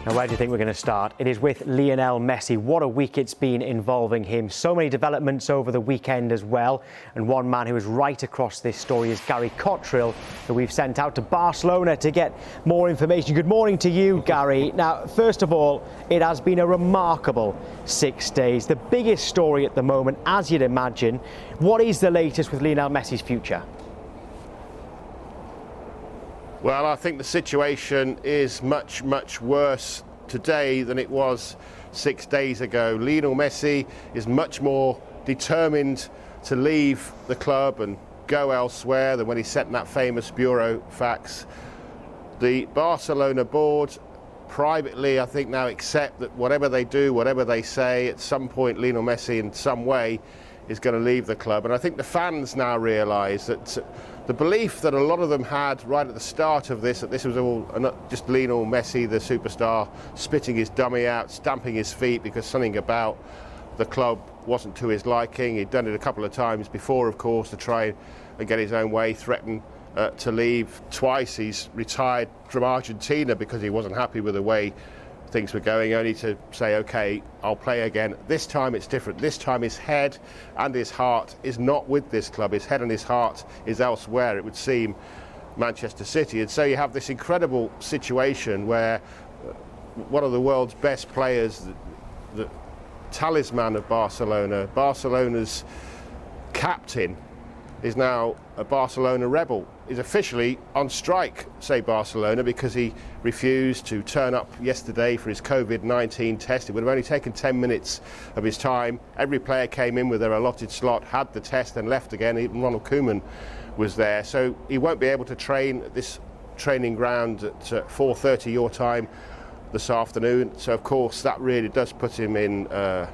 Now, where do you think we're going to start? It is with Lionel Messi. What a week it's been involving him. So many developments over the weekend as well. And one man who is right across this story is Gary Cotterill, who we've sent out to Barcelona to get more information. Good morning to you, Gary. Now, first of all, it has been a remarkable 6 days. The biggest story at the moment, as you'd imagine. What is the latest with Lionel Messi's future? Well, I think the situation is much, much worse today than it was 6 days ago. Lionel Messi is much more determined to leave the club and go elsewhere than when he sent that famous bureau fax. The Barcelona board privately, I think, now accept that whatever they do, whatever they say, at some point Lionel Messi in some way is going to leave the club. And I think the fans now realise that the belief that a lot of them had right at the start of this, that this was all not just Lionel Messi, the superstar, spitting his dummy out, stamping his feet because something about the club wasn't to his liking. He'd done it a couple of times before, of course, to try and get his own way, threatened to leave twice. He's retired from Argentina because he wasn't happy with the way things were going, only to say, OK, I'll play again. This time it's different. This time his head and his heart is not with this club. His head and his heart is elsewhere, it would seem, Manchester City. And so you have this incredible situation where one of the world's best players, the talisman of Barcelona, Barcelona's captain, is now a Barcelona rebel. He's officially on strike, say Barcelona, because he refused to turn up yesterday for his COVID-19 test. It would have only taken 10 minutes of his time. Every player came in with their allotted slot, had the test and left again. Even Ronald Koeman was there. So he won't be able to train at this training ground at 4:30 your time this afternoon. So of course that really does put him in a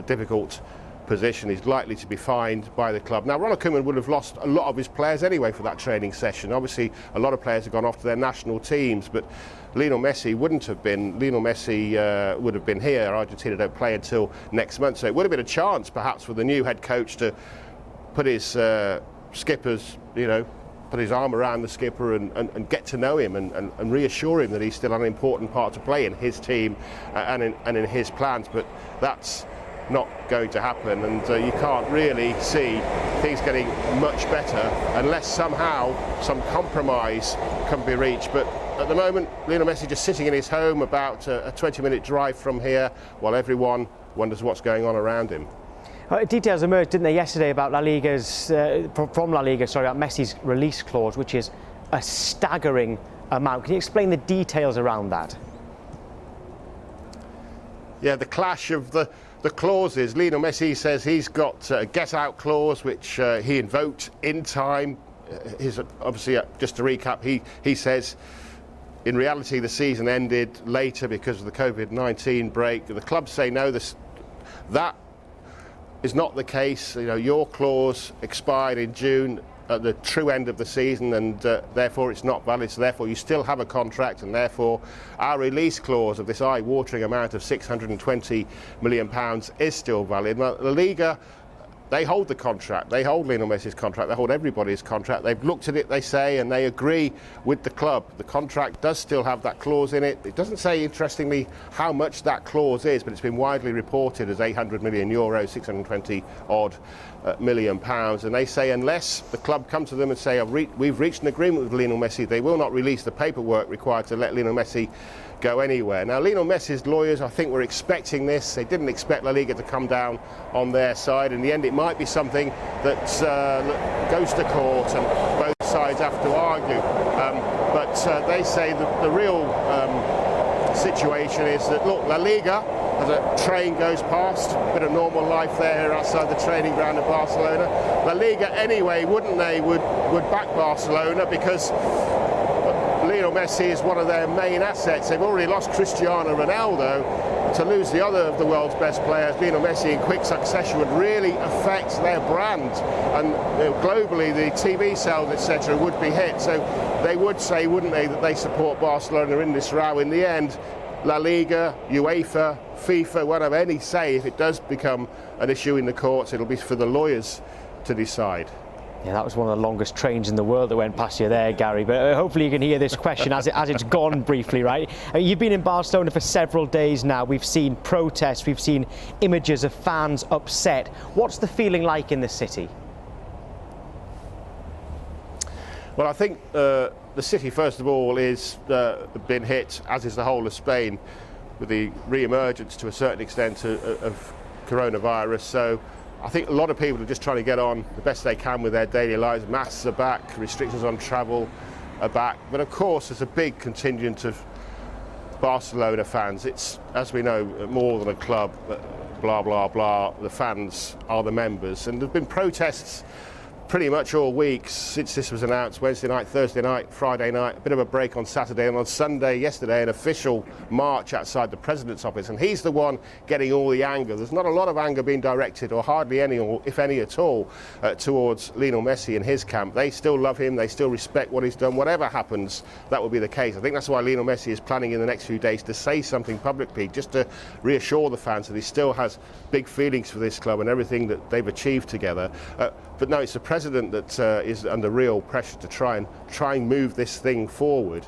difficult position. He's likely to be fined by the club. Now, Ronald Koeman would have lost a lot of his players anyway for that training session. Obviously, a lot of players have gone off to their national teams, but Lionel Messi wouldn't have been. Lionel Messi would have been here. Argentina don't play until next month, so it would have been a chance, perhaps, for the new head coach to put his skippers, put his arm around the skipper and get to know him and reassure him that he's still an important part to play in his team and in his plans. But that's not going to happen, and you can't really see things getting much better unless somehow some compromise can be reached. But at the moment, Lionel Messi just sitting in his home about a 20-minute drive from here, while everyone wonders what's going on around him. Details emerged, didn't they, yesterday about from La Liga, about Messi's release clause, which is a staggering amount. Can you explain the details around that? Yeah, the clash of the clauses. Lionel Messi says he's got a get-out clause, which he invoked in time. Obviously, just to recap, he says in reality the season ended later because of the COVID-19 break. The clubs say no, that is not the case. Your clause expired in June at the true end of the season, and therefore it's not valid. So therefore you still have a contract, and therefore our release clause of this eye-watering amount of £620 million is still valid. Well, La Liga, they hold the contract. They hold Lionel Messi's contract. They hold everybody's contract. They've looked at it, they say, and they agree with the club. The contract does still have that clause in it. It doesn't say, interestingly, how much that clause is, but it's been widely reported as €800 million, 620 odd million pounds. And they say unless the club come to them and say, we've reached an agreement with Lionel Messi, they will not release the paperwork required to let Lionel Messi go anywhere. Now, Lionel Messi's lawyers, I think, were expecting this. They didn't expect La Liga to come down on their side. In the end, it might be something that goes to court and both sides have to argue. But they say that the real situation is that, look, La Liga, as a train goes past, a bit of normal life there outside the training ground of Barcelona. La Liga, anyway, wouldn't they, would back Barcelona because Lionel Messi is one of their main assets. They've already lost Cristiano Ronaldo. To lose the other of the world's best players, Lionel Messi, in quick succession would really affect their brand. And globally, the TV sales, etc., would be hit. So they would say, wouldn't they, that they support Barcelona in this row. In the end, La Liga, UEFA, FIFA won't have any say if it does become an issue in the courts. It'll be for the lawyers to decide. Yeah, that was one of the longest trains in the world that went past you there, Gary. But hopefully you can hear this question as it's gone briefly, right? You've been in Barcelona for several days now. We've seen protests, we've seen images of fans upset. What's the feeling like in the city? Well, I think the city, first of all, is been hit, as is the whole of Spain, with the re-emergence to a certain extent of coronavirus. So I think a lot of people are just trying to get on the best they can with their daily lives. Masks are back, restrictions on travel are back. But of course, there's a big contingent of Barcelona fans. It's, as we know, more than a club, blah, blah, blah. The fans are the members. And there's been protests pretty much all week since this was announced. Wednesday night, Thursday night, Friday night, a bit of a break on Saturday, and on Sunday yesterday an official march outside the President's office, and he's the one getting all the anger. There's not a lot of anger being directed, or hardly any, or if any at all, towards Lionel Messi and his camp. They still love him, they still respect what he's done. Whatever happens, that will be the case. I think that's why Lionel Messi is planning in the next few days to say something publicly, just to reassure the fans that he still has big feelings for this club and everything that they've achieved together. But no, it's the president that is under real pressure to try and move this thing forward.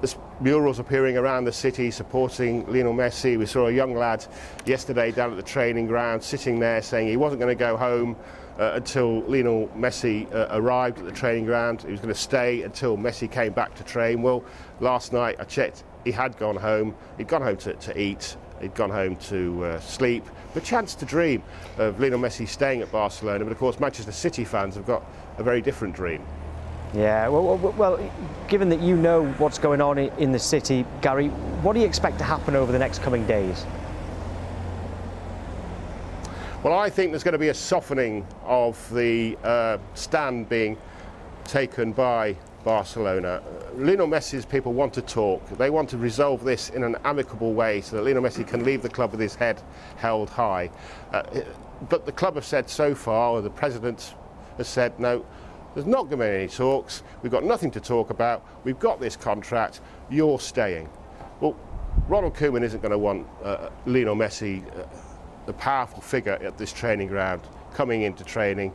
There's murals appearing around the city supporting Lionel Messi. We saw a young lad yesterday down at the training ground sitting there saying he wasn't going to go home until Lionel Messi arrived at the training ground. He was going to stay until Messi came back to train. Well, last night I checked, he had gone home. He'd gone home to eat. He'd gone home to sleep. The chance to dream of Lionel Messi staying at Barcelona, but of course Manchester City fans have got a very different dream. Yeah, well, given that you know what's going on in the city, Gary, what do you expect to happen over the next coming days? Well, I think there's going to be a softening of the stand being taken by Barcelona. Lionel Messi's people want to talk. They want to resolve this in an amicable way so that Lionel Messi can leave the club with his head held high. But the club have said so far, or the president has said, no, there's not going to be any talks. We've got nothing to talk about. We've got this contract. You're staying. Well, Ronald Koeman isn't going to want Lionel Messi, the powerful figure at this training ground, coming into training,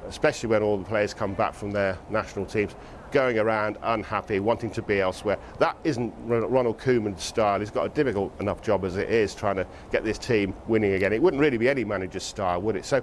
especially when all the players come back from their national teams, going around unhappy, wanting to be elsewhere. That isn't Ronald Koeman's style. He's got a difficult enough job as it is, trying to get this team winning again. It wouldn't really be any manager's style, would it? So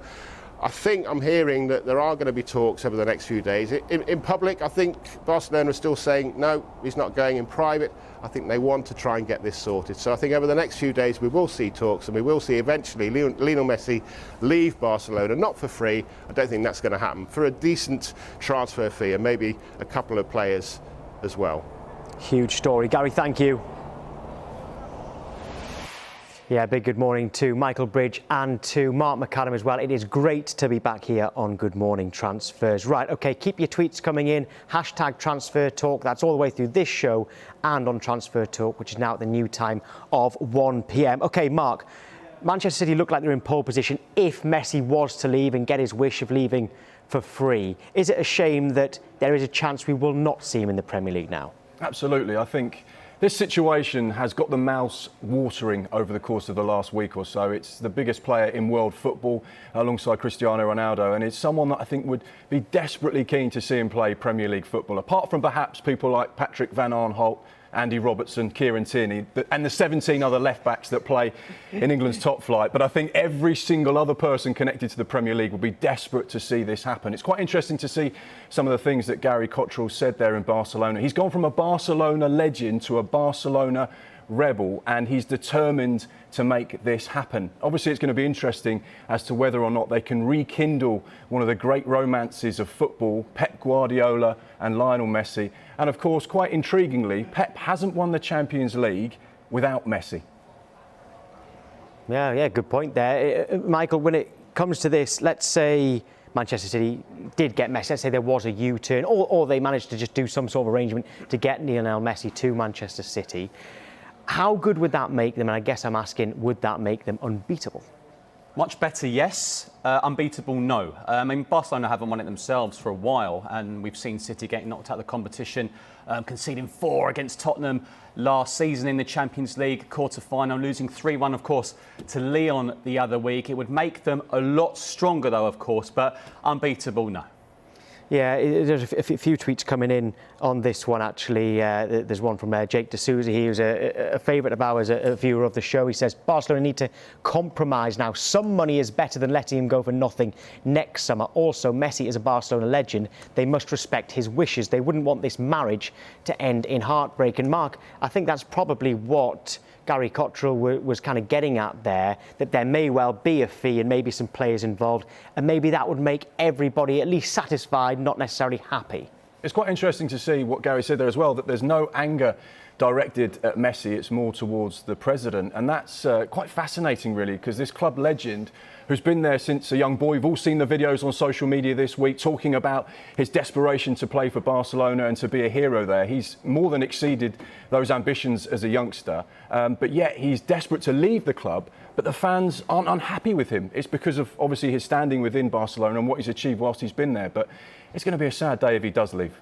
I think I'm hearing that there are going to be talks over the next few days. In public, I think Barcelona are still saying, no, he's not going. In private, I think they want to try and get this sorted. So I think over the next few days we will see talks, and we will see eventually Lionel Messi leave Barcelona, not for free. I don't think that's going to happen, for a decent transfer fee and maybe a couple of players as well. Huge story. Gary, thank you. Yeah, big good morning to Michael Bridge and to Mark McAdam as well. It is great to be back here on Good Morning Transfers. Right, OK, keep your tweets coming in. Hashtag Transfer Talk. That's all the way through this show and on Transfer Talk, which is now at the new time of 1 p.m. OK, Mark, Manchester City look like they're in pole position if Messi was to leave and get his wish of leaving for free. Is it a shame that there is a chance we will not see him in the Premier League now? Absolutely. I think this situation has got the mouths watering over the course of the last week or so. It's the biggest player in world football alongside Cristiano Ronaldo, and it's someone that I think would be desperately keen to see him play Premier League football, apart from perhaps people like Patrick Van Aanholt, Andy Robertson, Kieran Tierney, and the 17 other left-backs that play in England's top flight. But I think every single other person connected to the Premier League will be desperate to see this happen. It's quite interesting to see some of the things that Gary Cotterill said there in Barcelona. He's gone from a Barcelona legend to a Barcelona rebel, and he's determined to make this happen. Obviously, it's going to be interesting as to whether or not they can rekindle one of the great romances of football, Pep Guardiola and Lionel Messi. And of course, quite intriguingly, Pep hasn't won the Champions League without Messi. Yeah, good point there. Michael, when it comes to this, let's say Manchester City did get Messi, let's say there was a U-turn, or they managed to just do some sort of arrangement to get Lionel Messi to Manchester City. How good would that make them? And I guess I'm asking, would that make them unbeatable? Much better, yes. Unbeatable, no. I mean, Barcelona haven't won it themselves for a while, and we've seen City getting knocked out of the competition, conceding 4 against Tottenham last season in the Champions League quarter-final, losing 3-1, of course, to Lyon the other week. It would make them a lot stronger, though, of course, but unbeatable, no. Yeah, there's a few tweets coming in on this one, actually. There's one from Jake D'Souza. He was a favourite of ours, a viewer of the show. He says, Barcelona need to compromise now. Some money is better than letting him go for nothing next summer. Also, Messi is a Barcelona legend. They must respect his wishes. They wouldn't want this marriage to end in heartbreak. And Mark, I think that's probably what Gary Cotterill was kind of getting at there, that there may well be a fee and maybe some players involved, and maybe that would make everybody at least satisfied, not necessarily happy. It's quite interesting to see what Gary said there as well, that there's no anger directed at Messi, it's more towards the president. And that's quite fascinating, really, because this club legend, who's been there since a young boy, we've all seen the videos on social media this week talking about his desperation to play for Barcelona and to be a hero there. He's more than exceeded those ambitions as a youngster, but yet he's desperate to leave the club, but the fans aren't unhappy with him. It's because of, obviously, his standing within Barcelona and what he's achieved whilst he's been there, but it's going to be a sad day if he does leave.